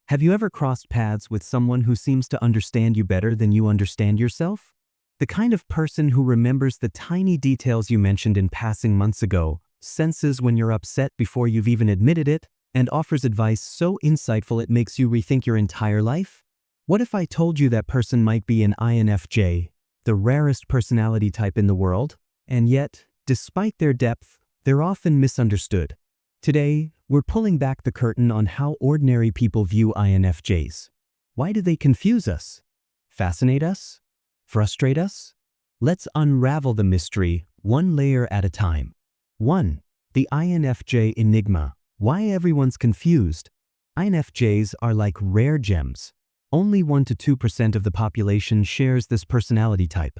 Have you ever crossed paths with someone who seems to understand you better than you understand yourself? The kind of person who remembers the tiny details you mentioned in passing months ago, senses when you're upset before you've even admitted it, and offers advice so insightful it makes you rethink your entire life? What if I told you that person might be an INFJ, the rarest personality type in the world, and yet, despite their depth, they're often misunderstood? Today, we're pulling back the curtain on how ordinary people view INFJs. Why do they confuse us? Fascinate us? Frustrate us? Let's unravel the mystery, one layer at a time. 1. The INFJ Enigma. Why everyone's confused. INFJs are like rare gems. Only 1 to 2% of the population shares this personality type.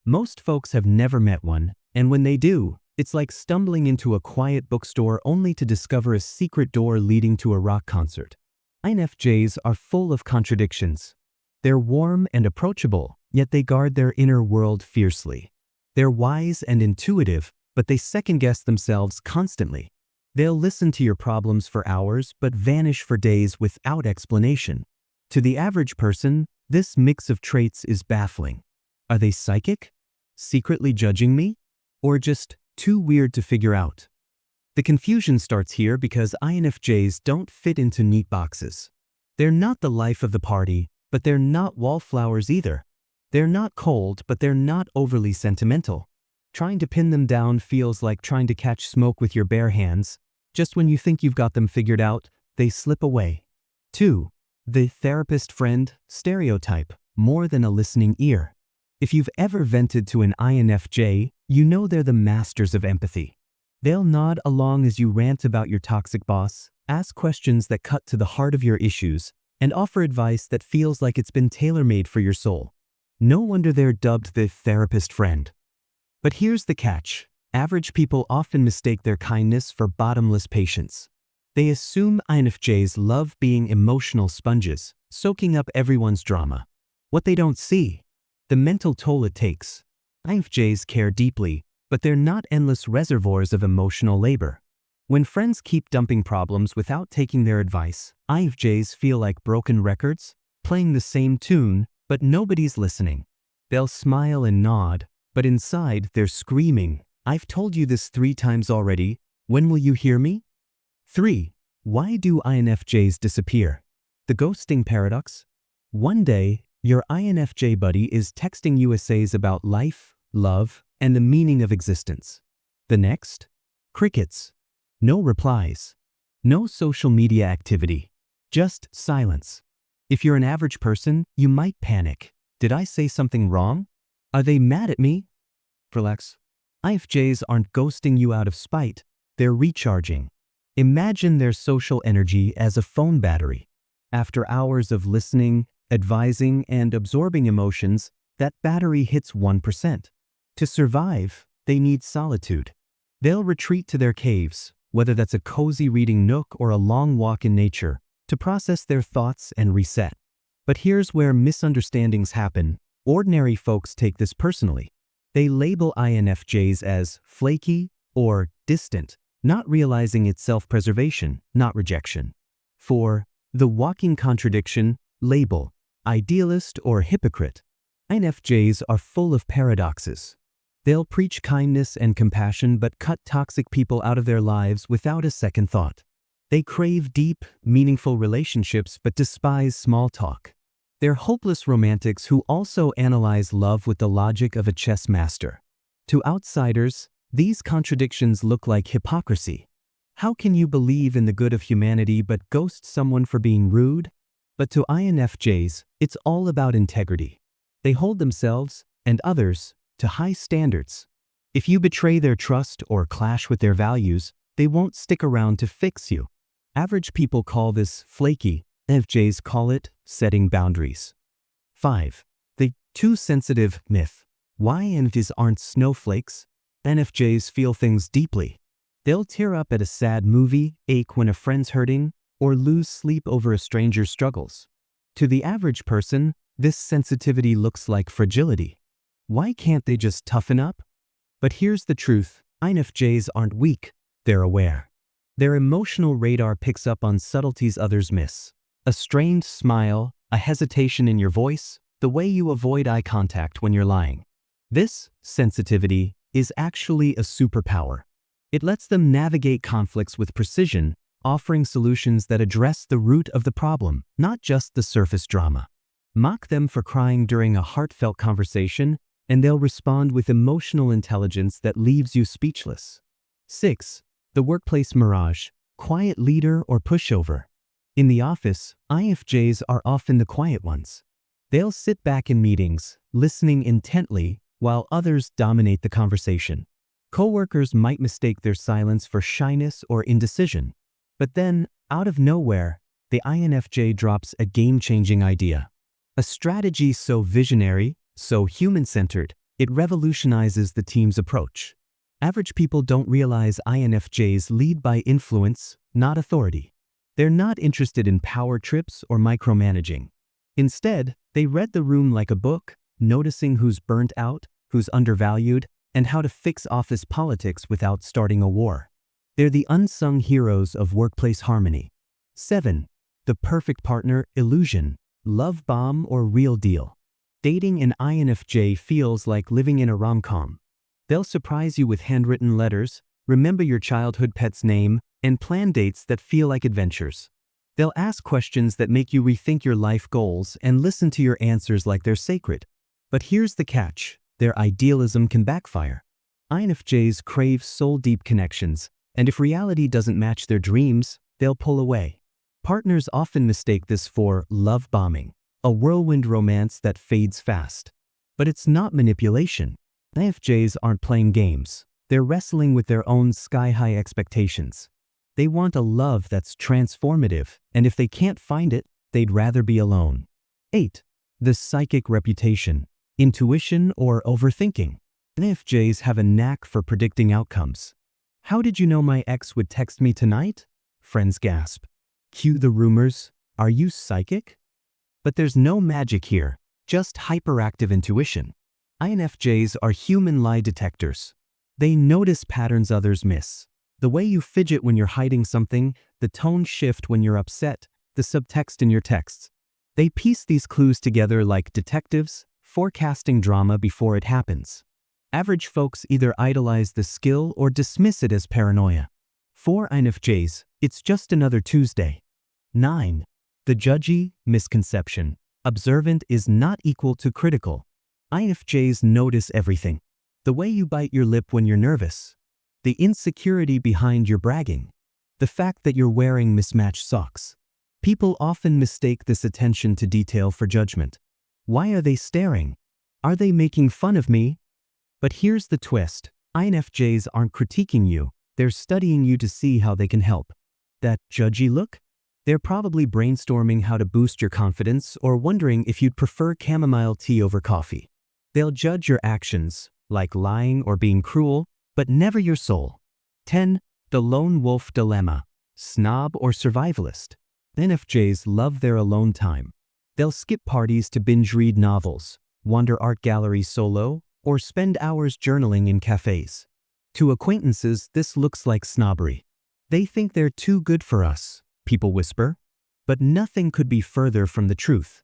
Most folks have never met one, and when they do, it's like stumbling into a quiet bookstore only to discover a secret door leading to a rock concert. INFJs are full of contradictions. They're warm and approachable, yet they guard their inner world fiercely. They're wise and intuitive, but they second-guess themselves constantly. They'll listen to your problems for hours but vanish for days without explanation. To the average person, this mix of traits is baffling. Are they psychic? Secretly judging me? Or just too weird to figure out? The confusion starts here because INFJs don't fit into neat boxes. They're not the life of the party, but they're not wallflowers either. They're not cold, but they're not overly sentimental. Trying to pin them down feels like trying to catch smoke with your bare hands. Just when you think you've got them figured out, they slip away. 2. The therapist friend stereotype, more than a listening ear. If you've ever vented to an INFJ, you know they're the masters of empathy. They'll nod along as you rant about your toxic boss, ask questions that cut to the heart of your issues, and offer advice that feels like it's been tailor-made for your soul. No wonder they're dubbed the therapist friend. But here's the catch. Average people often mistake their kindness for bottomless patience. They assume INFJs love being emotional sponges, soaking up everyone's drama. What they don't see, the mental toll it takes. INFJs care deeply, but they're not endless reservoirs of emotional labor. When friends keep dumping problems without taking their advice, INFJs feel like broken records, playing the same tune, but nobody's listening. They'll smile and nod, but inside they're screaming, "I've told you this 3 times already, when will you hear me?" 3. Why do INFJs disappear? The ghosting paradox. One day, your INFJ buddy is texting you essays about life, love, and the meaning of existence. The next? Crickets. No replies. No social media activity. Just silence. If you're an average person, you might panic. Did I say something wrong? Are they mad at me? Relax. INFJs aren't ghosting you out of spite. They're recharging. Imagine their social energy as a phone battery. After hours of listening, advising, and absorbing emotions, that battery hits 1%. To survive, they need solitude. They'll retreat to their caves, whether that's a cozy reading nook or a long walk in nature, to process their thoughts and reset. But here's where misunderstandings happen. Ordinary folks take this personally. They label INFJs as flaky or distant, not realizing it's self-preservation, not rejection. 4. The walking contradiction, label, idealist or hypocrite. INFJs are full of paradoxes. They'll preach kindness and compassion but cut toxic people out of their lives without a second thought. They crave deep, meaningful relationships but despise small talk. They're hopeless romantics who also analyze love with the logic of a chess master. To outsiders, these contradictions look like hypocrisy. How can you believe in the good of humanity but ghost someone for being rude? But to INFJs, it's all about integrity. They hold themselves, and others, to high standards. If you betray their trust or clash with their values, they won't stick around to fix you. Average people call this flaky. INFJs call it setting boundaries. 5. The too sensitive myth. Why INFJs aren't snowflakes? INFJs feel things deeply. They'll tear up at a sad movie, ache when a friend's hurting, or lose sleep over a stranger's struggles. To the average person, this sensitivity looks like fragility. Why can't they just toughen up? But here's the truth. INFJs aren't weak. They're aware. Their emotional radar picks up on subtleties others miss. A strained smile, a hesitation in your voice, the way you avoid eye contact when you're lying. This sensitivity is actually a superpower. It lets them navigate conflicts with precision, offering solutions that address the root of the problem, not just the surface drama. Mock them for crying during a heartfelt conversation, and they'll respond with emotional intelligence that leaves you speechless. 6. The workplace mirage, quiet leader or pushover. In the office, INFJs are often the quiet ones. They'll sit back in meetings, listening intently, while others dominate the conversation. Coworkers might mistake their silence for shyness or indecision. But then, out of nowhere, the INFJ drops a game-changing idea. A strategy so visionary, so human-centered, it revolutionizes the team's approach. Average people don't realize INFJs lead by influence, not authority. They're not interested in power trips or micromanaging. Instead, they read the room like a book, noticing who's burnt out, who's undervalued, and how to fix office politics without starting a war. They're the unsung heroes of workplace harmony. 7. The perfect partner illusion, love bomb or real deal. Dating an INFJ feels like living in a rom-com. They'll surprise you with handwritten letters, remember your childhood pet's name, and plan dates that feel like adventures. They'll ask questions that make you rethink your life goals and listen to your answers like they're sacred. But here's the catch. Their idealism can backfire. INFJs crave soul-deep connections, and if reality doesn't match their dreams, they'll pull away. Partners often mistake this for love bombing, a whirlwind romance that fades fast. But it's not manipulation. INFJs aren't playing games. They're wrestling with their own sky-high expectations. They want a love that's transformative, and if they can't find it, they'd rather be alone. 8. The psychic reputation, intuition or overthinking. INFJs have a knack for predicting outcomes. How did you know my ex would text me tonight? Friends gasp. Cue the rumors. Are you psychic? But there's no magic here, just hyperactive intuition. INFJs are human lie detectors. They notice patterns others miss. The way you fidget when you're hiding something, the tone shift when you're upset, the subtext in your texts. They piece these clues together like detectives, forecasting drama before it happens. Average folks either idolize the skill or dismiss it as paranoia. For INFJs, it's just another Tuesday. 9. The judgy misconception. Observant is not equal to critical. INFJs notice everything. The way you bite your lip when you're nervous. The insecurity behind your bragging. The fact that you're wearing mismatched socks. People often mistake this attention to detail for judgment. Why are they staring? Are they making fun of me? But here's the twist. INFJs aren't critiquing you. They're studying you to see how they can help. That judgy look? They're probably brainstorming how to boost your confidence or wondering if you'd prefer chamomile tea over coffee. They'll judge your actions, like lying or being cruel, but never your soul. 10. The lone wolf dilemma. Snob or survivalist. INFJs love their alone time. They'll skip parties to binge-read novels, wander art galleries solo, or spend hours journaling in cafes. To acquaintances, this looks like snobbery. They think they're too good for us, people whisper. But nothing could be further from the truth.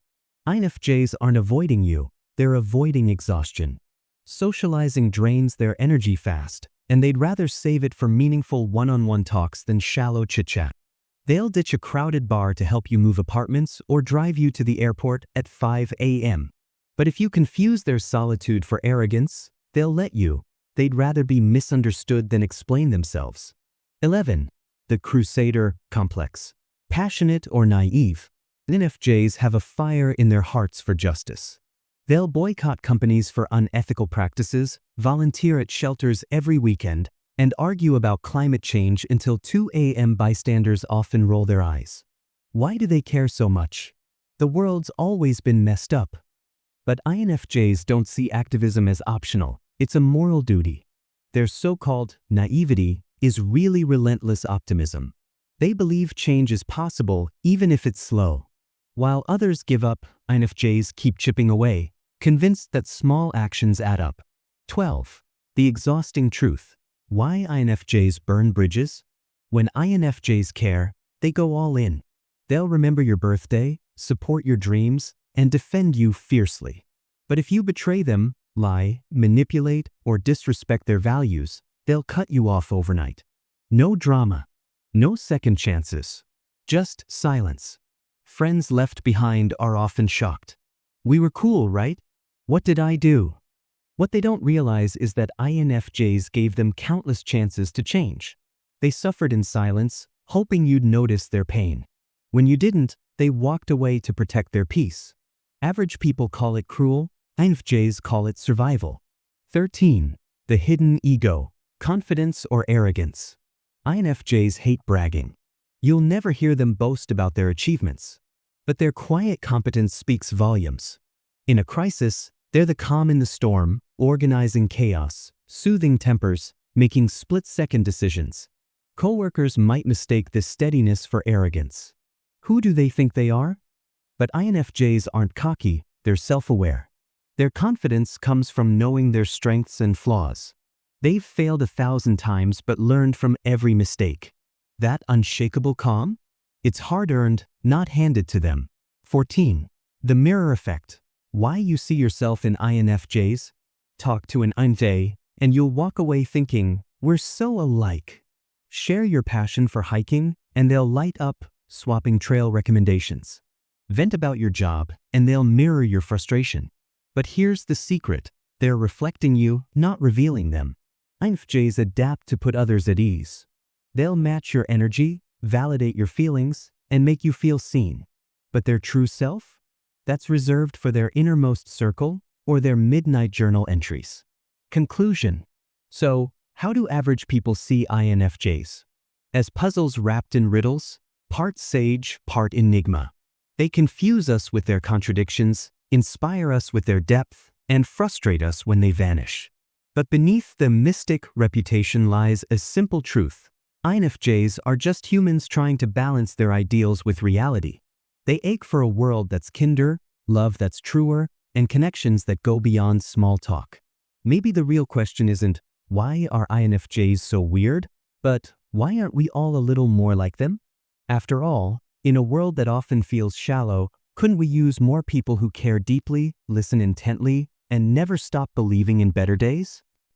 INFJs aren't avoiding you, they're avoiding exhaustion. Socializing drains their energy fast, and they'd rather save it for meaningful one-on-one talks than shallow chit-chat. They'll ditch a crowded bar to help you move apartments or drive you to the airport at 5 a.m. But if you confuse their solitude for arrogance, they'll let you. They'd rather be misunderstood than explain themselves. 11. The crusader complex. Passionate or naive. INFJs have a fire in their hearts for justice. They'll boycott companies for unethical practices, volunteer at shelters every weekend, and argue about climate change until 2 a.m. Bystanders often roll their eyes. Why do they care so much? The world's always been messed up. But INFJs don't see activism as optional. It's a moral duty. Their so-called naivety is really relentless optimism. They believe change is possible even if it's slow. While others give up, INFJs keep chipping away, convinced that small actions add up. 12. The exhausting truth. Why INFJs burn bridges? When INFJs care, they go all in. They'll remember your birthday, support your dreams, and defend you fiercely. But if you betray them, lie, manipulate, or disrespect their values, they'll cut you off overnight. No drama. No second chances. Just silence. Friends left behind are often shocked. We were cool, right? What did I do? What they don't realize is that INFJs gave them countless chances to change. They suffered in silence, hoping you'd notice their pain. When you didn't, they walked away to protect their peace. Average people call it cruel, INFJs call it survival. 13. The hidden ego, confidence or arrogance. INFJs hate bragging. You'll never hear them boast about their achievements. But their quiet competence speaks volumes. In a crisis, they're the calm in the storm, organizing chaos, soothing tempers, making split-second decisions. Coworkers might mistake this steadiness for arrogance. Who do they think they are? But INFJs aren't cocky, they're self-aware. Their confidence comes from knowing their strengths and flaws. They've failed 1,000 times but learned from every mistake. That unshakable calm? It's hard-earned, not handed to them. 14. The mirror effect. Why you see yourself in INFJs? Talk to an INFJ, and you'll walk away thinking, we're so alike. Share your passion for hiking, and they'll light up, swapping trail recommendations. Vent about your job, and they'll mirror your frustration. But here's the secret. They're reflecting you, not revealing them. INFJs adapt to put others at ease. They'll match your energy, validate your feelings, and make you feel seen. But their true self? That's reserved for their innermost circle or their midnight journal entries. Conclusion. So, how do average people see INFJs? As puzzles wrapped in riddles, part sage, part enigma. They confuse us with their contradictions, inspire us with their depth, and frustrate us when they vanish. But beneath the mystic reputation lies a simple truth. INFJs are just humans trying to balance their ideals with reality. They ache for a world that's kinder, love that's truer, and connections that go beyond small talk. Maybe the real question isn't, why are INFJs so weird? But why aren't we all a little more like them? After all, in a world that often feels shallow, couldn't we use more people who care deeply, listen intently, and never stop believing in better days?